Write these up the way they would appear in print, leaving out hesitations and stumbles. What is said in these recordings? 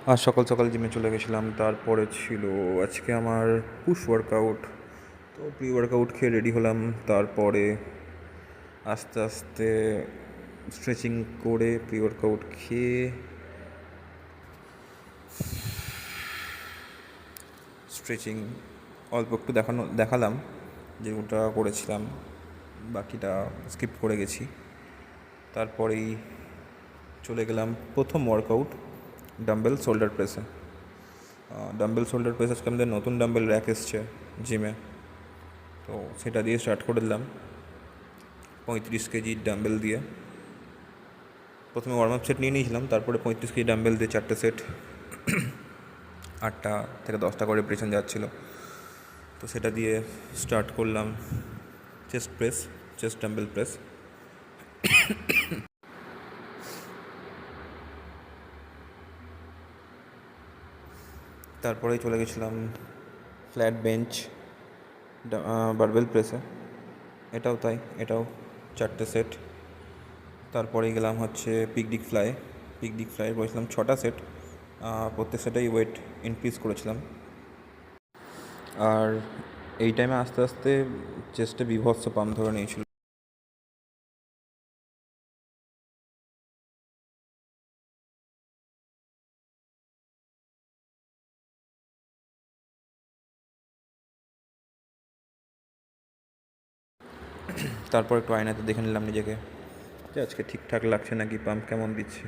আজ সকাল সকাল জিমে চলে গেছিলাম। তারপরে ছিল আজকে আমার পুশ ওয়ার্কআউট। তো প্রি ওয়ার্কআউট খেয়ে রেডি হলাম। তারপরে আস্তে আস্তে স্ট্রেচিং করে প্রি ওয়ার্কআউট খেয়ে স্ট্রেচিং অল্প একটু দেখালাম যে ওটা করেছিলাম, বাকিটা স্কিপ করে গেছি। তারপরেই চলে গেলাম প্রথম ওয়ার্কআউট, ডাম্বেল শোল্ডার প্রেসে। ডাম্বেল শোল্ডার প্রেস আজকে আমাদের নতুন ডাম্বেল র্যাক এসছে জিমে, তো সেটা দিয়ে স্টার্ট করে দিলাম। 35 কেজি ডাম্বেল দিয়ে প্রথমে ওয়ার্ম আপ সেট নিয়ে নিয়েছিলাম, তারপরে 35 কেজি ডাম্বেল দিয়ে 4টে সেট, 8টা থেকে 10টা করে রেপিটেশন যাচ্ছিলো। তো সেটা দিয়ে স্টার্ট করলাম চেস্ট ডাম্বেল প্রেস। তারপরেই চলে গেছিলাম ফ্ল্যাট বেঞ্চ বারবেল প্রেসে, এটাও তাই, এটাও 4টে সেট। তারপরেই গেলাম হচ্ছে পিকডিক ফ্লাই করেছিলাম 6টা সেট। প্রত্যেক সেটাই ওয়েট ইনক্রিজ করেছিলাম। আর এই টাইমে আস্তে আস্তে চেস্টে বীভৎস পাম্প ধরে নিয়েছিল। তারপর একটু আয়নাতে দেখে নিলাম নিজেকে যে আজকে ঠিকঠাক লাগছে নাকি, পাম্প কেমন দিচ্ছে।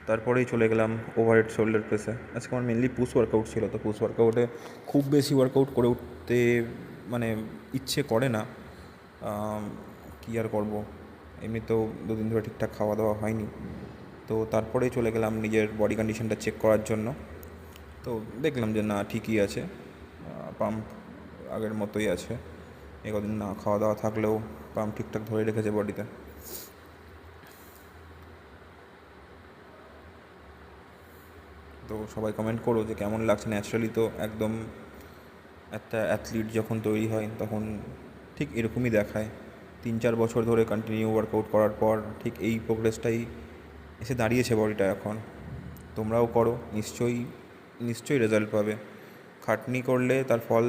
তারপরেই চলে গেলাম ওভারহেড শোল্ডার প্রেসে। আজকে আমার মেনলি পুশ ওয়ার্কআউট ছিল, তো পুশ ওয়ার্কআউটে খুব বেশি ওয়ার্কআউট করে উঠতে মানে ইচ্ছে করে না। কী আর করবো, এমনিতেও দুদিন ধরে ঠিকঠাক খাওয়া দাওয়া হয়নি। তো তারপরেই চলে গেলাম নিজের বডি কন্ডিশনটা চেক করার জন্য। তো দেখলাম যে না, ঠিকই আছে, পাম্প আগের মতোই আছে। কদিন না খাওয়া দাওয়া থাকলেও পাম্প ঠিকঠাক ধরে রেখেছে বডিতে। তো সবাই কমেন্ট করো যে কেমন লাগছে। ন্যাচারালি তো একদম একটা অ্যাথলিট যখন তৈরি হয় তখন ঠিক এরকমই দেখায়। 3-4 বছর ধরে কন্টিনিউ ওয়ার্কআউট করার পর ঠিক এই প্রোগ্রেসটাই এসে দাঁড়িয়েছে বডিটা এখন। তোমরাও করো, নিশ্চয়ই রেজাল্ট পাবে। খাটনি করলে তার ফল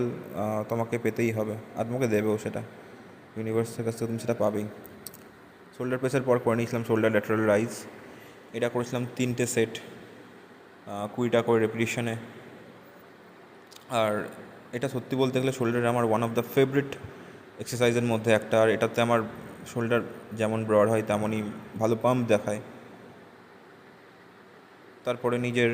তোমাকে পেতেই হবে, আর তোমাকে দেবেও সেটা। ইউনিভার্সের কাছ থেকে তুমি সেটা পাবেই। শোল্ডার প্রেসের পর করে নিয়েছিলাম শোল্ডার ল্যাটারাল রাইজ। এটা করেছিলাম 3টে সেট, 20টা করে রেপিটেশনে। আর এটা সত্যি বলতে গেলে শোল্ডারে আমার ওয়ান অফ দ্য ফেভারিট এক্সারসাইজের মধ্যে একটা। আর এটাতে আমার শোল্ডার যেমন ব্রড হয় তেমনই ভালো পাম্প দেখায়। তারপরে নিজের